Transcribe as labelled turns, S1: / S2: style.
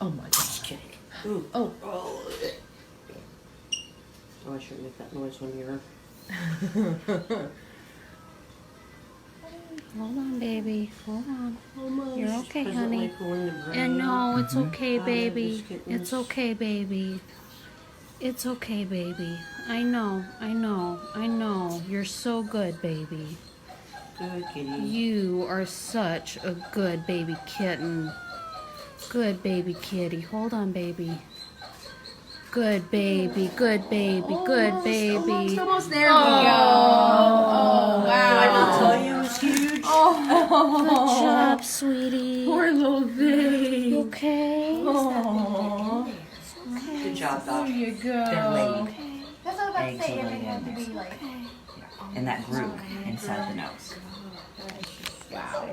S1: Oh my God.
S2: Just kidding. Ooh.
S1: Oh.
S2: Oh, I shouldn't make that noise when you're...
S3: Hold on, baby. Hold on.
S2: Almost.
S3: You're okay,
S2: Presently
S3: honey.
S2: pulling the brain.
S3: And no, it's okay,
S2: Out of
S3: baby.
S2: this kitten's-
S3: It's okay, baby. It's okay, baby. I know, I know, I know. You're so good, baby.
S2: Good kitty.
S3: You are such a good baby kitten. Good baby kitty. Hold on, baby. Good baby, good baby, good baby.
S1: Almost there we go.
S3: Oh,
S2: Did I not tell you it was huge?
S3: Good job, sweetie.
S1: Poor little thing.
S3: You okay?
S1: Oh,
S2: Good job,
S1: there
S2: Doc.
S1: you go.
S4: They're laid.
S5: That's what I was about to
S4: Eggs
S5: say.
S4: are
S5: If
S4: laid
S5: it had
S4: in
S5: to be like.
S4: in that groove inside the nose.
S1: Wow.